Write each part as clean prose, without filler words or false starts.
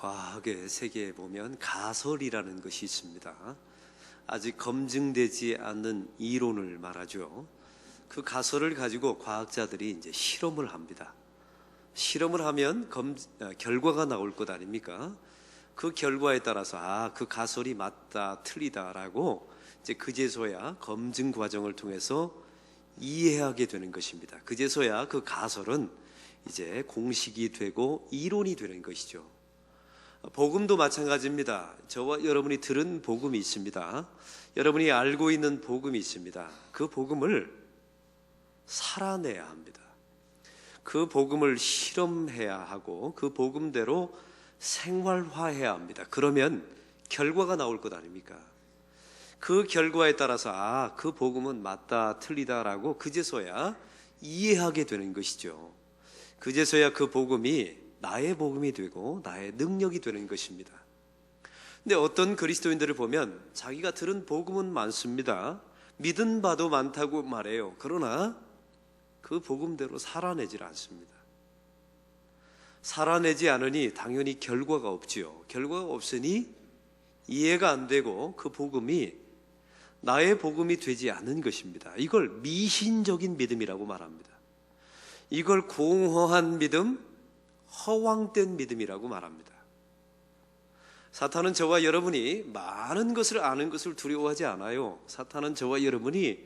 과학의 세계에 보면 가설이라는 것이 있습니다. 아직 검증되지 않는 이론을 말하죠. 그 가설을 가지고 과학자들이 이제 실험을 합니다. 실험을 하면 결과가 나올 것 아닙니까? 그 결과에 따라서 그 가설이 맞다, 틀리다라고 이제 그제서야 검증 과정을 통해서 이해하게 되는 것입니다. 그제서야 그 가설은 이제 공식이 되고 이론이 되는 것이죠. 복음도 마찬가지입니다. 저와 여러분이 들은 복음이 있습니다. 여러분이 알고 있는 복음이 있습니다. 그 복음을 살아내야 합니다. 그 복음을 실험해야 하고 그 복음대로 생활화해야 합니다. 그러면 결과가 나올 것 아닙니까? 그 결과에 따라서 그 복음은 맞다, 틀리다라고 그제서야 이해하게 되는 것이죠. 그제서야 그 복음이 나의 복음이 되고 나의 능력이 되는 것입니다. 근데 어떤 그리스도인들을 보면 자기가 들은 복음은 많습니다. 믿은 바도 많다고 말해요. 그러나 그 복음대로 살아내질 않습니다. 살아내지 않으니 당연히 결과가 없지요. 결과가 없으니 이해가 안 되고 그 복음이 나의 복음이 되지 않은 것입니다. 이걸 미신적인 믿음이라고 말합니다. 이걸 공허한 믿음, 허황된 믿음이라고 말합니다. 사탄은 저와 여러분이 많은 것을 아는 것을 두려워하지 않아요. 사탄은 저와 여러분이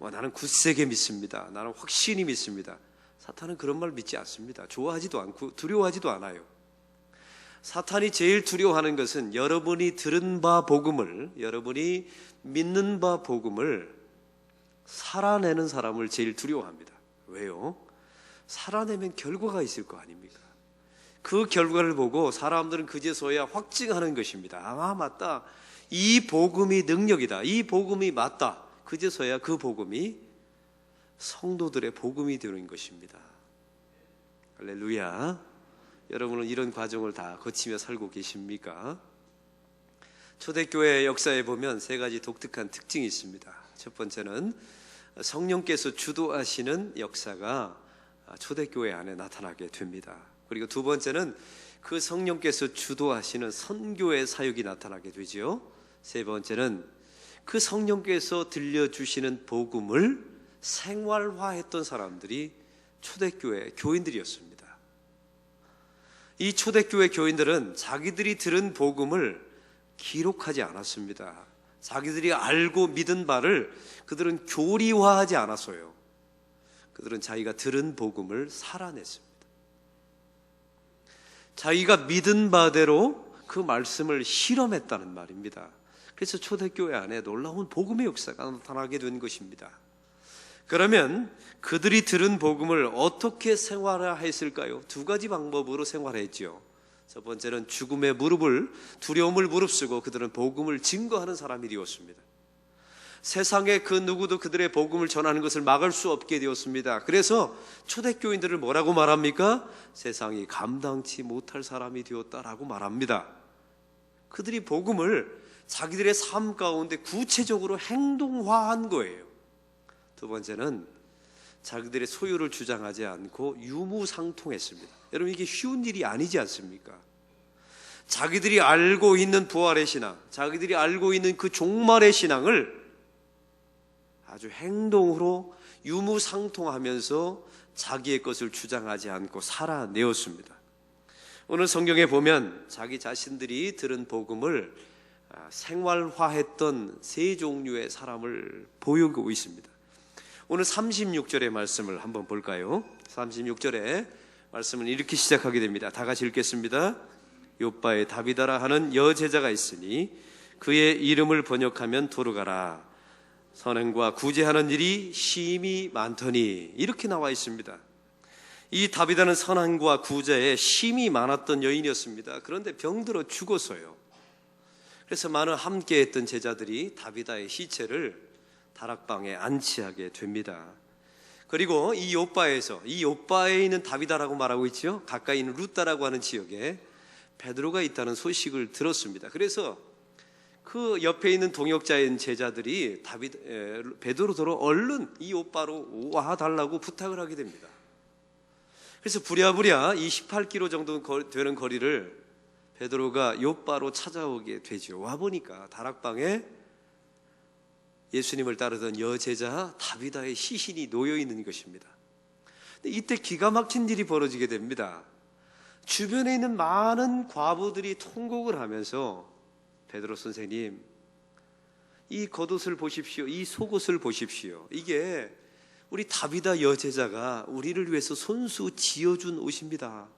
나는 굳세게 믿습니다, 나는 확신이 믿습니다, 사탄은 그런 말 믿지 않습니다. 좋아하지도 않고 두려워하지도 않아요. 사탄이 제일 두려워하는 것은 여러분이 들은 바 복음을, 여러분이 믿는 바 복음을 살아내는 사람을 제일 두려워합니다. 왜요? 살아내면 결과가 있을 거 아닙니까? 그 결과를 보고 사람들은 그제서야 확증하는 것입니다. 맞다, 이 복음이 능력이다, 이 복음이 맞다. 그제서야 그 복음이 성도들의 복음이 되는 것입니다. 할렐루야. 여러분은 이런 과정을 다 거치며 살고 계십니까? 초대교회 역사에 보면 세 가지 독특한 특징이 있습니다. 첫 번째는 성령께서 주도하시는 역사가 초대교회 안에 나타나게 됩니다. 그리고 두 번째는 그 성령께서 주도하시는 선교의 사역이 나타나게 되지요. 세 번째는 그 성령께서 들려주시는 복음을 생활화했던 사람들이 초대교회 교인들이었습니다. 이 초대교회 교인들은 자기들이 들은 복음을 기록하지 않았습니다. 자기들이 알고 믿은 바를 그들은 교리화하지 않았어요. 그들은 자기가 들은 복음을 살아냈습니다. 자기가 믿은 바대로 그 말씀을 실험했다는 말입니다. 그래서 초대교회 안에 놀라운 복음의 역사가 나타나게 된 것입니다. 그러면 그들이 들은 복음을 어떻게 생활화했을까요? 두 가지 방법으로 생활했지요. 첫 번째는 죽음의 두려움을 무릅쓰고 그들은 복음을 증거하는 사람이 되었습니다. 세상에 그 누구도 그들의 복음을 전하는 것을 막을 수 없게 되었습니다. 그래서 초대교인들을 뭐라고 말합니까? 세상이 감당치 못할 사람이 되었다라고 말합니다. 그들이 복음을 자기들의 삶 가운데 구체적으로 행동화한 거예요. 두 번째는 자기들의 소유를 주장하지 않고 유무상통했습니다. 여러분, 이게 쉬운 일이 아니지 않습니까? 자기들이 알고 있는 부활의 신앙, 자기들이 알고 있는 그 종말의 신앙을 아주 행동으로 유무상통하면서 자기의 것을 주장하지 않고 살아내었습니다. 오늘 성경에 보면 자기 자신들이 들은 복음을 생활화했던 세 종류의 사람을 보여주고 있습니다. 오늘 36절의 말씀을 한번 볼까요? 36절의 말씀은 이렇게 시작하게 됩니다. 다 같이 읽겠습니다. 욥바의 다비다라 하는 여제자가 있으니 그의 이름을 번역하면 도르가라. 선행과 구제하는 일이 심히 많더니, 이렇게 나와 있습니다. 이 다비다는 선행과 구제에 심이 많았던 여인이었습니다. 그런데 병들어 죽었어요. 그래서 많은 함께했던 제자들이 다비다의 시체를 다락방에 안치하게 됩니다. 그리고 이 욥바에 있는 다비다라고 말하고 있죠. 가까이 있는 루다라고 하는 지역에 베드로가 있다는 소식을 들었습니다. 그래서 그 옆에 있는 동역자인 제자들이 베드로더러 얼른 이 욥바로 와달라고 부탁을 하게 됩니다. 그래서 부랴부랴 이 18km 정도 되는 거리를 베드로가 욥바로 찾아오게 되죠. 와보니까 다락방에 예수님을 따르던 여제자 다비다의 시신이 놓여 있는 것입니다. 근데 이때 기가 막힌 일이 벌어지게 됩니다. 주변에 있는 많은 과부들이 통곡을 하면서 베드로 선생님, 이 겉옷을 보십시오. 이 속옷을 보십시오. 이게 우리 다비다 여제자가 우리를 위해서 손수 지어준 옷입니다.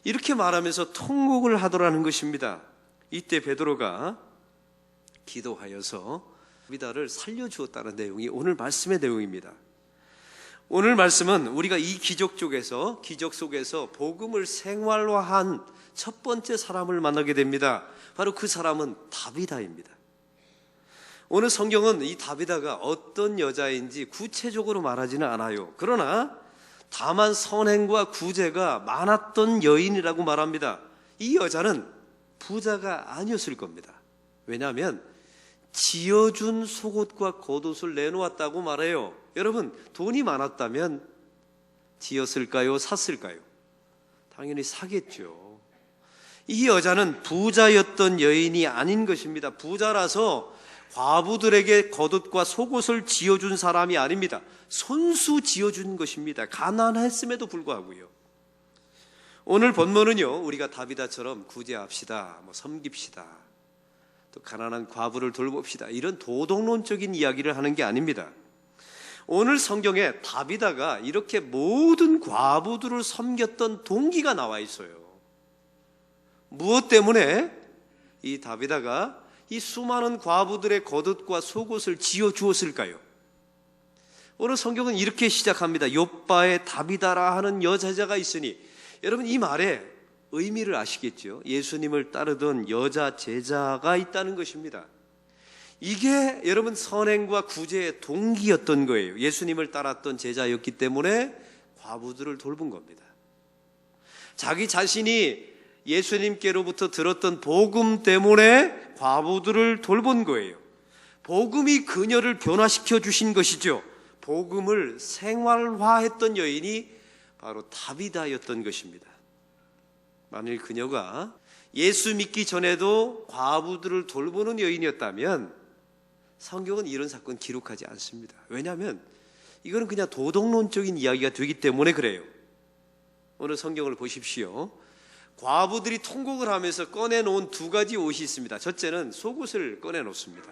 이렇게 말하면서 통곡을 하더라는 것입니다. 이때 베드로가 기도하여서 다비다를 살려주었다는 내용이 오늘 말씀의 내용입니다. 오늘 말씀은 우리가 이 기적 속에서 복음을 생활화한 첫 번째 사람을 만나게 됩니다. 바로 그 사람은 다비다입니다. 오늘 성경은 이 다비다가 어떤 여자인지 구체적으로 말하지는 않아요. 그러나 다만 선행과 구제가 많았던 여인이라고 말합니다. 이 여자는 부자가 아니었을 겁니다. 왜냐하면 지어준 속옷과 겉옷을 내놓았다고 말해요. 여러분, 돈이 많았다면 지었을까요? 샀을까요? 당연히 사겠죠. 이 여자는 부자였던 여인이 아닌 것입니다. 부자라서 과부들에게 겉옷과 속옷을 지어준 사람이 아닙니다. 손수 지어준 것입니다. 가난했음에도 불구하고요. 오늘 본문은요, 우리가 다비다처럼 구제합시다, 섬깁시다, 또 가난한 과부를 돌봅시다, 이런 도덕론적인 이야기를 하는 게 아닙니다. 오늘 성경에 다비다가 이렇게 모든 과부들을 섬겼던 동기가 나와 있어요. 무엇 때문에 이 다비다가 이 수많은 과부들의 겉옷과 속옷을 지어 주었을까요? 오늘 성경은 이렇게 시작합니다. 욥바에 다비다라 하는 여자가 있으니, 여러분 이 말에 의미를 아시겠죠? 예수님을 따르던 여자 제자가 있다는 것입니다. 이게 여러분 선행과 구제의 동기였던 거예요. 예수님을 따랐던 제자였기 때문에 과부들을 돌본 겁니다. 자기 자신이 예수님께로부터 들었던 복음 때문에 과부들을 돌본 거예요. 복음이 그녀를 변화시켜 주신 것이죠. 복음을 생활화했던 여인이 바로 다비다였던 것입니다. 만일 그녀가 예수 믿기 전에도 과부들을 돌보는 여인이었다면 성경은 이런 사건 기록하지 않습니다. 왜냐하면 이거는 그냥 도덕론적인 이야기가 되기 때문에 그래요. 오늘 성경을 보십시오. 과부들이 통곡을 하면서 꺼내놓은 두 가지 옷이 있습니다. 첫째는 속옷을 꺼내놓습니다.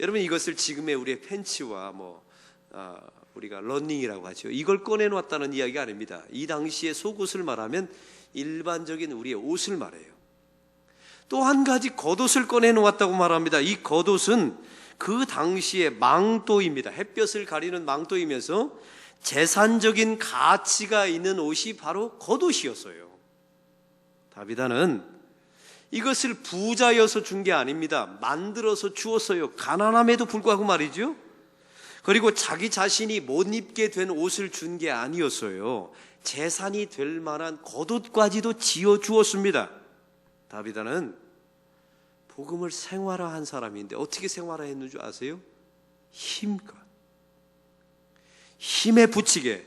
여러분 이것을 지금의 우리의 팬츠와 우리가 러닝이라고 하죠. 이걸 꺼내놓았다는 이야기가 아닙니다. 이 당시에 속옷을 말하면 일반적인 우리의 옷을 말해요. 또 한 가지 겉옷을 꺼내놓았다고 말합니다. 이 겉옷은 그 당시의 망토입니다. 햇볕을 가리는 망토이면서 재산적인 가치가 있는 옷이 바로 겉옷이었어요. 다비다는 이것을 부자여서 준 게 아닙니다. 만들어서 주었어요. 가난함에도 불구하고 말이죠. 그리고 자기 자신이 못 입게 된 옷을 준 게 아니었어요. 재산이 될 만한 겉옷까지도 지어 주었습니다. 다비다는 복음을 생활화한 사람인데 어떻게 생활화했는 줄 아세요? 힘껏, 힘에 부치게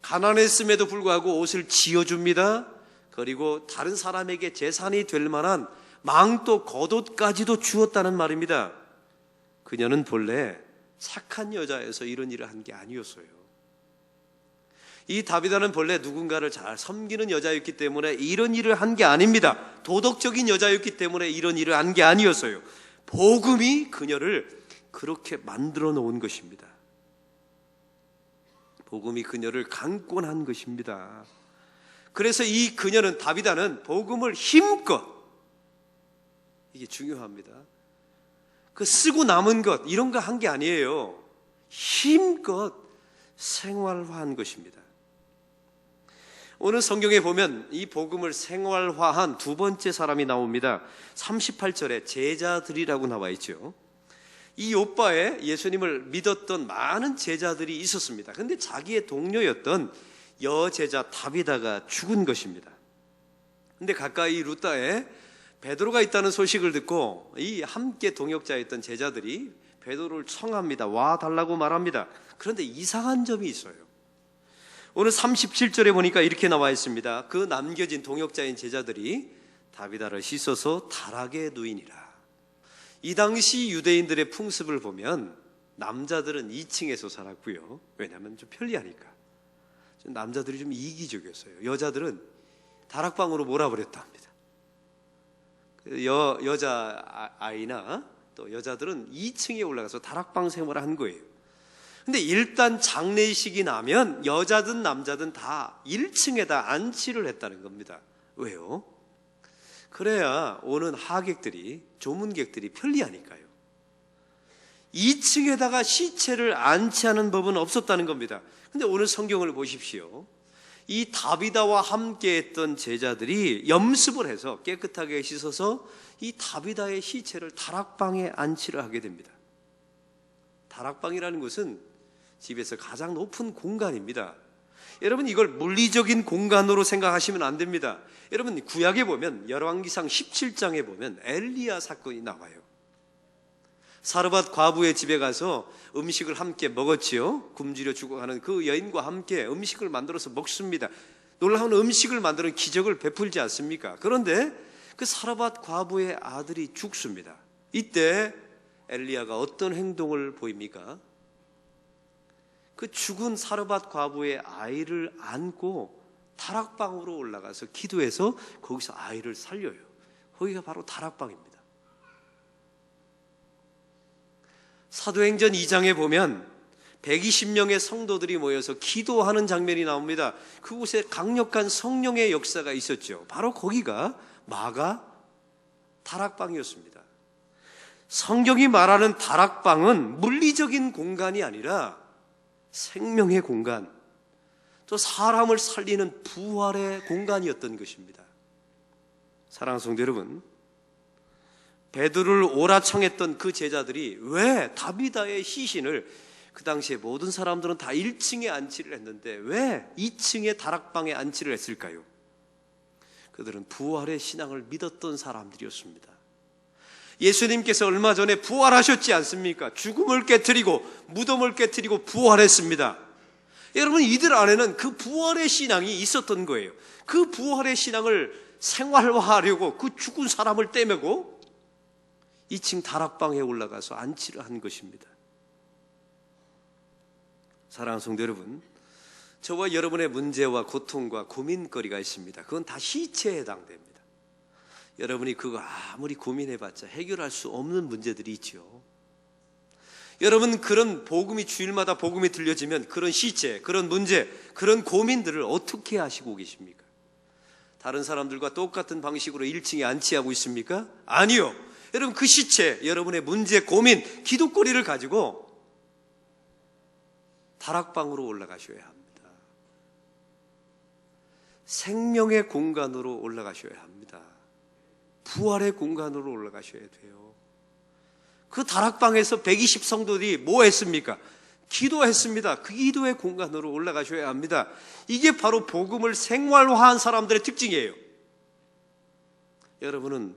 가난했음에도 불구하고 옷을 지어줍니다. 그리고 다른 사람에게 재산이 될 만한 망토 겉옷까지도 주었다는 말입니다. 그녀는 본래 착한 여자여서 이런 일을 한 게 아니었어요. 이 다비다는 본래 누군가를 잘 섬기는 여자였기 때문에 이런 일을 한 게 아닙니다. 도덕적인 여자였기 때문에 이런 일을 한 게 아니었어요. 복음이 그녀를 그렇게 만들어 놓은 것입니다. 복음이 그녀를 강권한 것입니다. 그래서 이 그녀는, 다비다는 복음을 힘껏, 이게 중요합니다. 그 쓰고 남은 것 이런 거 한 게 아니에요. 힘껏 생활화한 것입니다. 오늘 성경에 보면 이 복음을 생활화한 두 번째 사람이 나옵니다. 38절에 제자들이라고 나와 있죠. 이 욥바에 예수님을 믿었던 많은 제자들이 있었습니다. 그런데 자기의 동료였던 여제자 다비다가 죽은 것입니다. 그런데 가까이 루다에 베드로가 있다는 소식을 듣고 이 함께 동역자였던 제자들이 베드로를 청합니다. 와 달라고 말합니다. 그런데 이상한 점이 있어요. 오늘 37절에 보니까 이렇게 나와 있습니다. 그 남겨진 동역자인 제자들이 다비다를 씻어서 타락에 누이니라. 이 당시 유대인들의 풍습을 보면 남자들은 2층에서 살았고요. 왜냐하면 좀 편리하니까. 남자들이 좀 이기적이었어요. 여자들은 다락방으로 몰아버렸다 합니다. 여자아이나 또 여자들은 2층에 올라가서 다락방 생활을 한 거예요. 근데 일단 장례식이 나면 여자든 남자든 다 1층에다 안치를 했다는 겁니다. 왜요? 그래야 오는 하객들이, 조문객들이 편리하니까요. 2층에다가 시체를 안치하는 법은 없었다는 겁니다. 근데 오늘 성경을 보십시오. 이 다비다와 함께 했던 제자들이 염습을 해서 깨끗하게 씻어서 이 다비다의 시체를 다락방에 안치를 하게 됩니다. 다락방이라는 것은 집에서 가장 높은 공간입니다. 여러분, 이걸 물리적인 공간으로 생각하시면 안 됩니다. 여러분, 구약에 보면 열왕기상 17장에 보면 엘리야 사건이 나와요. 사르밧 과부의 집에 가서 음식을 함께 먹었지요. 굶주려 죽어가는 그 여인과 함께 음식을 만들어서 먹습니다. 놀라운 음식을 만드는 기적을 베풀지 않습니까? 그런데 그 사르밧 과부의 아들이 죽습니다. 이때 엘리야가 어떤 행동을 보입니까? 그 죽은 사르밧 과부의 아이를 안고 다락방으로 올라가서 기도해서 거기서 아이를 살려요. 거기가 바로 다락방입니다. 사도행전 2장에 보면 120명의 성도들이 모여서 기도하는 장면이 나옵니다. 그곳에 강력한 성령의 역사가 있었죠. 바로 거기가 마가 다락방이었습니다. 성경이 말하는 다락방은 물리적인 공간이 아니라 생명의 공간, 또 사람을 살리는 부활의 공간이었던 것입니다. 사랑하는 성도 여러분, 베드로를 오라청했던 그 제자들이 왜 다비다의 시신을, 그 당시에 모든 사람들은 다 1층에 안치를 했는데 왜 2층의 다락방에 안치를 했을까요? 그들은 부활의 신앙을 믿었던 사람들이었습니다. 예수님께서 얼마 전에 부활하셨지 않습니까? 죽음을 깨트리고 무덤을 깨트리고 부활했습니다. 여러분, 이들 안에는 그 부활의 신앙이 있었던 거예요. 그 부활의 신앙을 생활화하려고 그 죽은 사람을 떼매고 2층 다락방에 올라가서 안치를 한 것입니다. 사랑하는 성도 여러분, 저와 여러분의 문제와 고통과 고민거리가 있습니다. 그건 다 시체에 해당됩니다. 여러분이 그거 아무리 고민해봤자 해결할 수 없는 문제들이 있죠. 여러분, 그런 복음이 주일마다 복음이 들려지면 그런 시체, 그런 문제, 그런 고민들을 어떻게 하시고 계십니까? 다른 사람들과 똑같은 방식으로 1층에 안치하고 있습니까? 아니요. 여러분, 그 시체, 여러분의 문제, 고민, 기도거리를 가지고 다락방으로 올라가셔야 합니다. 생명의 공간으로 올라가셔야 합니다. 부활의 공간으로 올라가셔야 돼요. 그 다락방에서 120 성도들이 뭐 했습니까? 기도했습니다. 그 기도의 공간으로 올라가셔야 합니다. 이게 바로 복음을 생활화한 사람들의 특징이에요. 여러분은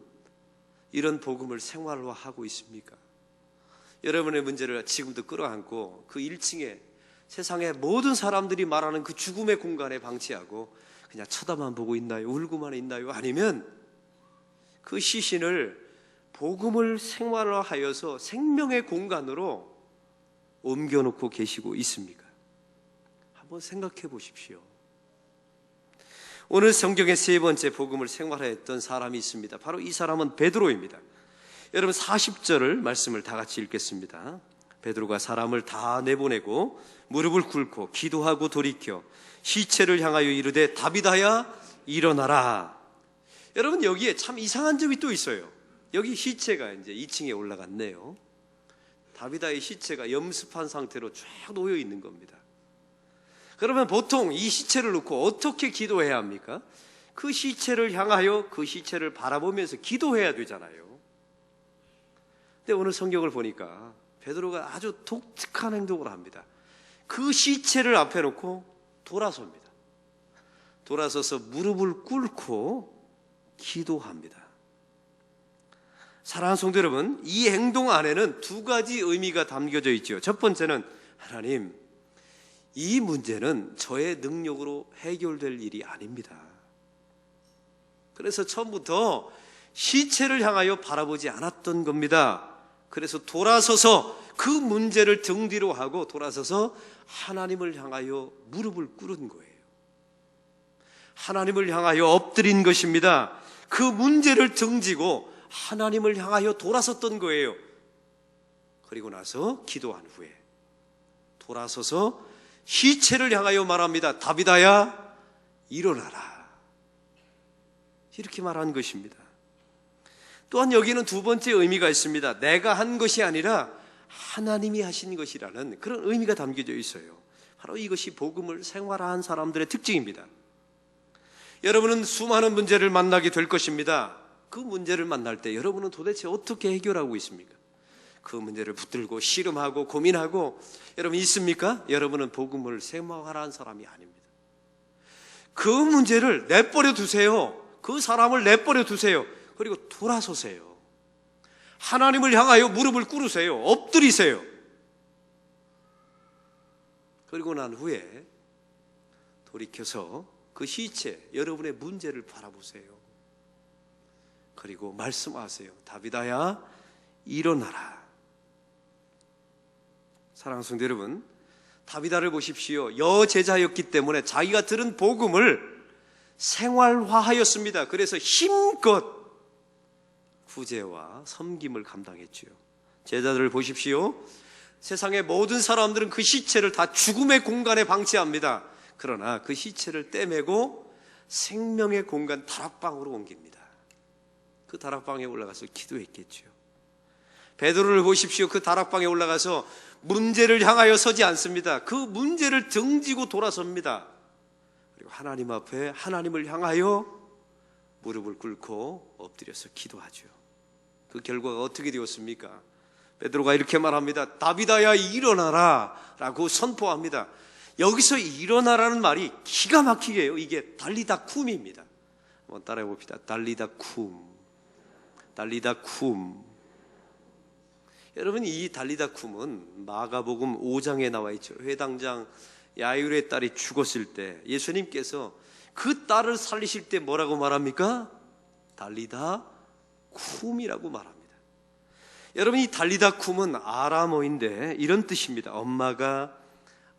이런 복음을 생활화하고 있습니까? 여러분의 문제를 지금도 끌어안고 그 1층에 세상의 모든 사람들이 말하는 그 죽음의 공간에 방치하고 그냥 쳐다만 보고 있나요? 울고만 있나요? 아니면 그 시신을 복음을 생활화하여서 생명의 공간으로 옮겨놓고 계시고 있습니까? 한번 생각해 보십시오. 오늘 성경의 세 번째 복음을 생활화했던 사람이 있습니다. 바로 이 사람은 베드로입니다. 여러분, 40절을 말씀을 다 같이 읽겠습니다. 베드로가 사람을 다 내보내고 무릎을 꿇고 기도하고 돌이켜 시체를 향하여 이르되 다비다야 일어나라. 여러분, 여기에 참 이상한 점이 또 있어요. 여기 시체가 이제 2층에 올라갔네요. 다비다의 시체가 염습한 상태로 쭉 놓여 있는 겁니다. 그러면 보통 이 시체를 놓고 어떻게 기도해야 합니까? 그 시체를 향하여 그 시체를 바라보면서 기도해야 되잖아요. 근데 오늘 성경을 보니까 베드로가 아주 독특한 행동을 합니다. 그 시체를 앞에 놓고 돌아섭니다. 돌아서서 무릎을 꿇고 기도합니다. 사랑하는 성도 여러분, 이 행동 안에는 두 가지 의미가 담겨져 있죠. 첫 번째는, 하나님, 이 문제는 저의 능력으로 해결될 일이 아닙니다. 그래서 처음부터 시체를 향하여 바라보지 않았던 겁니다. 그래서 돌아서서 그 문제를 등 뒤로 하고 돌아서서 하나님을 향하여 무릎을 꿇은 거예요. 하나님을 향하여 엎드린 것입니다. 그 문제를 등지고 하나님을 향하여 돌아섰던 거예요. 그리고 나서 기도한 후에 돌아서서 시체를 향하여 말합니다. 다비다야, 일어나라. 이렇게 말한 것입니다. 또한 여기는 두 번째 의미가 있습니다. 내가 한 것이 아니라 하나님이 하신 것이라는 그런 의미가 담겨져 있어요. 바로 이것이 복음을 생활한 사람들의 특징입니다. 여러분은 수많은 문제를 만나게 될 것입니다. 그 문제를 만날 때 여러분은 도대체 어떻게 해결하고 있습니까? 그 문제를 붙들고 씨름하고 고민하고 여러분 있습니까? 여러분은 복음을 생활한 사람이 아닙니다. 그 문제를 내버려 두세요. 그 사람을 내버려 두세요. 그리고 돌아서세요. 하나님을 향하여 무릎을 꿇으세요. 엎드리세요. 그리고 난 후에 돌이켜서 그 시체, 여러분의 문제를 바라보세요. 그리고 말씀하세요. 다비다야, 일어나라. 사랑하는 성도 여러분, 다비다를 보십시오. 여제자였기 때문에 자기가 들은 복음을 생활화하였습니다. 그래서 힘껏 구제와 섬김을 감당했지요. 제자들을 보십시오. 세상의 모든 사람들은 그 시체를 다 죽음의 공간에 방치합니다. 그러나 그 시체를 떼매고 생명의 공간 다락방으로 옮깁니다. 그 다락방에 올라가서 기도했겠죠. 베드로를 보십시오. 그 다락방에 올라가서 문제를 향하여 서지 않습니다. 그 문제를 등지고 돌아섭니다. 그리고 하나님 앞에 하나님을 향하여 무릎을 꿇고 엎드려서 기도하죠. 그 결과가 어떻게 되었습니까? 베드로가 이렇게 말합니다. 다비다야, 일어나라 라고 선포합니다. 여기서 일어나라는 말이 기가 막히게 해요. 이게 달리다 쿰입니다. 한번 따라해 봅시다. 달리다 쿰. 달리다 쿰. 여러분, 이 달리다 쿰은 마가복음 5장에 나와 있죠. 회당장 야일의 딸이 죽었을 때 예수님께서 그 딸을 살리실 때 뭐라고 말합니까? 달리다 쿰이라고 말합니다. 여러분, 이 달리다 쿰은 아람어인데 이런 뜻입니다. 엄마가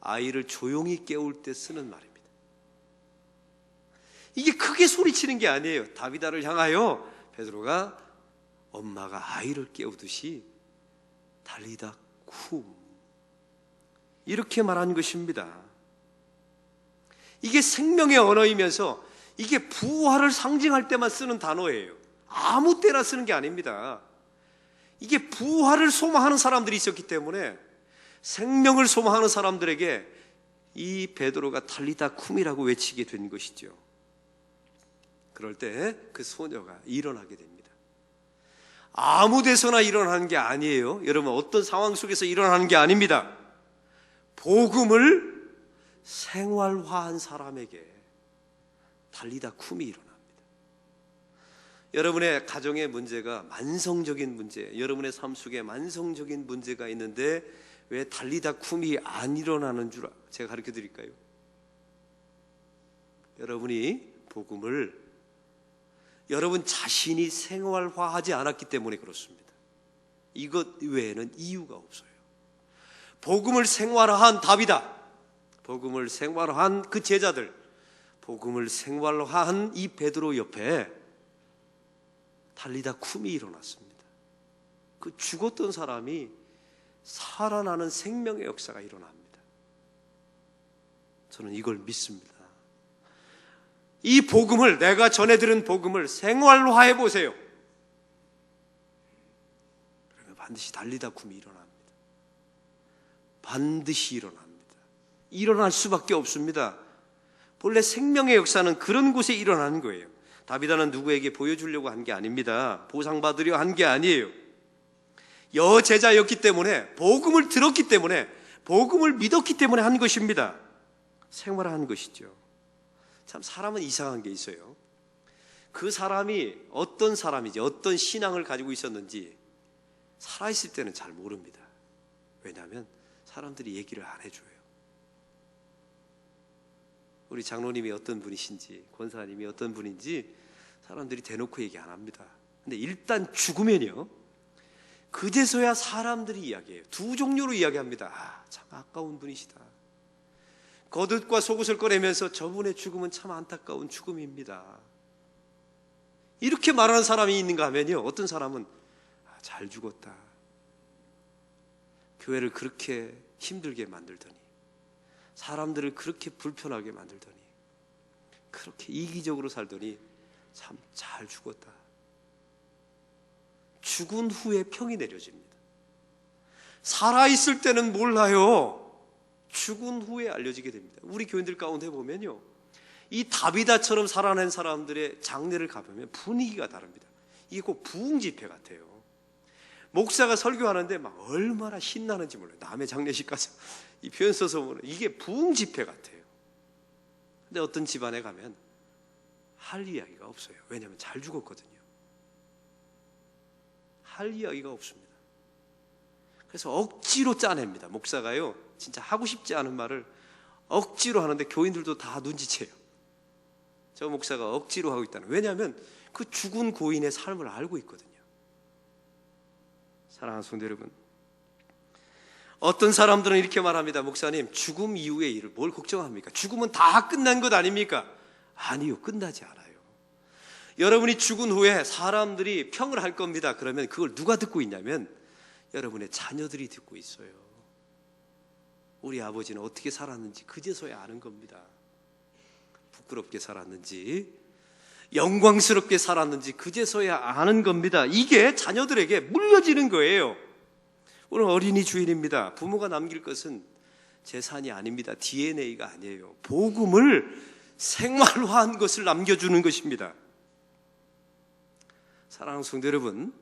아이를 조용히 깨울 때 쓰는 말입니다. 이게 크게 소리치는 게 아니에요. 다비다를 향하여 베드로가 엄마가 아이를 깨우듯이 달리다 쿰, 이렇게 말한 것입니다. 이게 생명의 언어이면서 이게 부활을 상징할 때만 쓰는 단어예요. 아무 때나 쓰는 게 아닙니다. 이게 부활을 소망하는 사람들이 있었기 때문에 생명을 소망하는 사람들에게 이 베드로가 달리다 쿰이라고 외치게 된 것이죠. 그럴 때 그 소녀가 일어나게 됩니다. 아무 데서나 일어나는 게 아니에요. 여러분, 어떤 상황 속에서 일어나는 게 아닙니다. 복음을 생활화한 사람에게 달리다 쿰이 일어납니다. 여러분의 가정의 문제가 만성적인 문제, 여러분의 삶 속에 만성적인 문제가 있는데 왜 달리다 쿰이 안 일어나는 줄 제가 가르쳐 드릴까요? 여러분이 복음을 여러분 자신이 생활화하지 않았기 때문에 그렇습니다. 이것 외에는 이유가 없어요. 복음을 생활화한 다비다, 복음을 생활화한 그 제자들, 복음을 생활화한 이 베드로 옆에 달리다 쿰이 일어났습니다. 그 죽었던 사람이 살아나는 생명의 역사가 일어납니다. 저는 이걸 믿습니다. 이 복음을, 내가 전해들은 복음을 생활화해 보세요. 그러면 반드시 달리다 쿰이 일어납니다. 반드시 일어납니다. 일어날 수밖에 없습니다. 본래 생명의 역사는 그런 곳에 일어나는 거예요. 다비다는 누구에게 보여주려고 한 게 아닙니다. 보상받으려 한 게 아니에요. 여제자였기 때문에, 복음을 들었기 때문에, 복음을 믿었기 때문에 한 것입니다. 생활한 것이죠. 참 사람은 이상한 게 있어요. 그 사람이 어떤 사람인지, 어떤 신앙을 가지고 있었는지 살아있을 때는 잘 모릅니다. 왜냐하면 사람들이 얘기를 안 해줘요. 우리 장로님이 어떤 분이신지, 권사님이 어떤 분인지 사람들이 대놓고 얘기 안 합니다. 근데 일단 죽으면요, 그제서야 사람들이 이야기해요. 두 종류로 이야기합니다. 아, 참 아까운 분이시다. 겉옷과 속옷을 꺼내면서 저분의 죽음은 참 안타까운 죽음입니다. 이렇게 말하는 사람이 있는가 하면요, 어떤 사람은 아, 잘 죽었다. 교회를 그렇게 힘들게 만들더니, 사람들을 그렇게 불편하게 만들더니, 그렇게 이기적으로 살더니 참 잘 죽었다. 죽은 후에 평이 내려집니다. 살아있을 때는 몰라요. 죽은 후에 알려지게 됩니다. 우리 교인들 가운데 보면요, 이 다비다처럼 살아낸 사람들의 장례를 가보면 분위기가 다릅니다. 이게 꼭 부흥 집회 같아요. 목사가 설교하는데 막 얼마나 신나는지 몰라요. 남의 장례식 가서 이 표현 써서 보면 이게 부흥 집회 같아요. 근데 어떤 집안에 가면 할 이야기가 없어요. 왜냐하면 잘 죽었거든요. 할 이야기가 없습니다. 그래서 억지로 짜냅니다. 목사가요, 진짜 하고 싶지 않은 말을 억지로 하는데 교인들도 다 눈치채요. 저 목사가 억지로 하고 있다는. 왜냐하면 그 죽은 고인의 삶을 알고 있거든요. 사랑하는 성도 여러분, 어떤 사람들은 이렇게 말합니다. 목사님, 죽음 이후의 일을 뭘 걱정합니까? 죽음은 다 끝난 것 아닙니까? 아니요, 끝나지 않아요. 여러분이 죽은 후에 사람들이 평을 할 겁니다. 그러면 그걸 누가 듣고 있냐면 여러분의 자녀들이 듣고 있어요. 우리 아버지는 어떻게 살았는지 그제서야 아는 겁니다. 부끄럽게 살았는지 영광스럽게 살았는지 그제서야 아는 겁니다. 이게 자녀들에게 물려지는 거예요. 오늘 어린이 주일입니다. 부모가 남길 것은 재산이 아닙니다. DNA가 아니에요. 복음을 생활화한 것을 남겨주는 것입니다. 사랑하는 성도 여러분,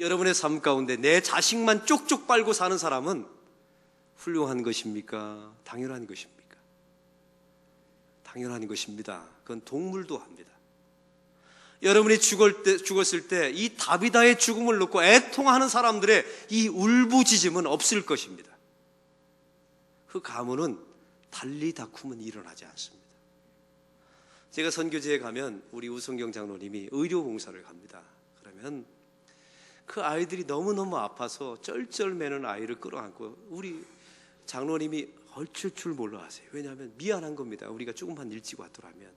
여러분의 삶 가운데 내 자식만 쪽쪽 빨고 사는 사람은 훌륭한 것입니까? 당연한 것입니까? 당연한 것입니다. 그건 동물도 합니다. 여러분이 죽었을 때 이 다비다의 죽음을 놓고 애통하는 사람들의 이 울부짖음은 없을 것입니다. 그 가문은 달리 다툼은 일어나지 않습니다. 제가 선교지에 가면 우리 우성경 장로님이 의료봉사를 갑니다. 그러면 그 아이들이 너무너무 아파서 쩔쩔매는 아이를 끌어안고 우리 장로님이 얼출 줄 몰라 하세요. 왜냐하면 미안한 겁니다. 우리가 조금만 일찍 왔더라면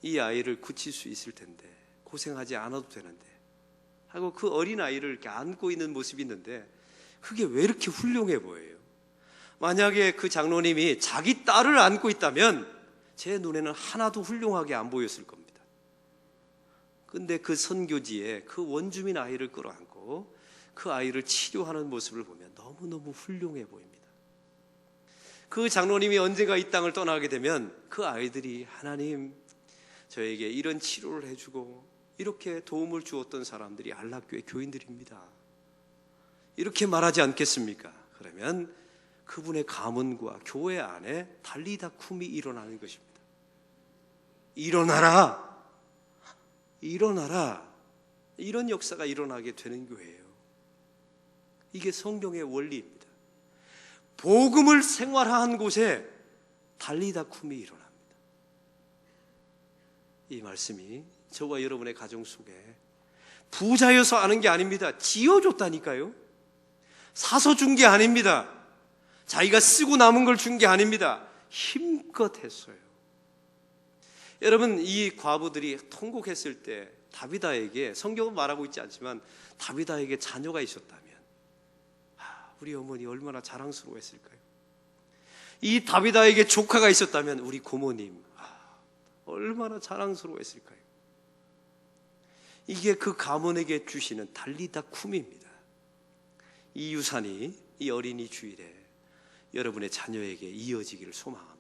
이 아이를 고칠 수 있을 텐데, 고생하지 않아도 되는데 하고 그 어린 아이를 이렇게 안고 있는 모습이 있는데 그게 왜 이렇게 훌륭해 보여요? 만약에 그 장로님이 자기 딸을 안고 있다면 제 눈에는 하나도 훌륭하게 안 보였을 겁니다. 근데 그 선교지에 그 원주민 아이를 끌어안고 그 아이를 치료하는 모습을 보면 너무너무 훌륭해 보입니다. 그 장로님이 언젠가 이 땅을 떠나게 되면 그 아이들이 하나님, 저에게 이런 치료를 해주고 이렇게 도움을 주었던 사람들이 안락교회 교인들입니다. 이렇게 말하지 않겠습니까? 그러면 그분의 가문과 교회 안에 달리 다툼이 일어나는 것입니다. 일어나라! 일어나라! 이런 역사가 일어나게 되는 교회예요. 이게 성경의 원리입니다. 복음을 생활화한 곳에 달리 다툼이 일어납니다. 이 말씀이 저와 여러분의 가정 속에 부자여서 아는 게 아닙니다. 지어줬다니까요. 사서 준 게 아닙니다. 자기가 쓰고 남은 걸 준 게 아닙니다. 힘껏 했어요. 여러분, 이 과부들이 통곡했을 때 다비다에게, 성경은 말하고 있지 않지만 다비다에게 자녀가 있었다면 우리 어머니 얼마나 자랑스러워했을까요? 이 다비다에게 조카가 있었다면 우리 고모님 얼마나 자랑스러워했을까요? 이게 그 가문에게 주시는 달리다쿰입니다. 이 유산이 이 어린이 주일에 여러분의 자녀에게 이어지기를 소망합니다.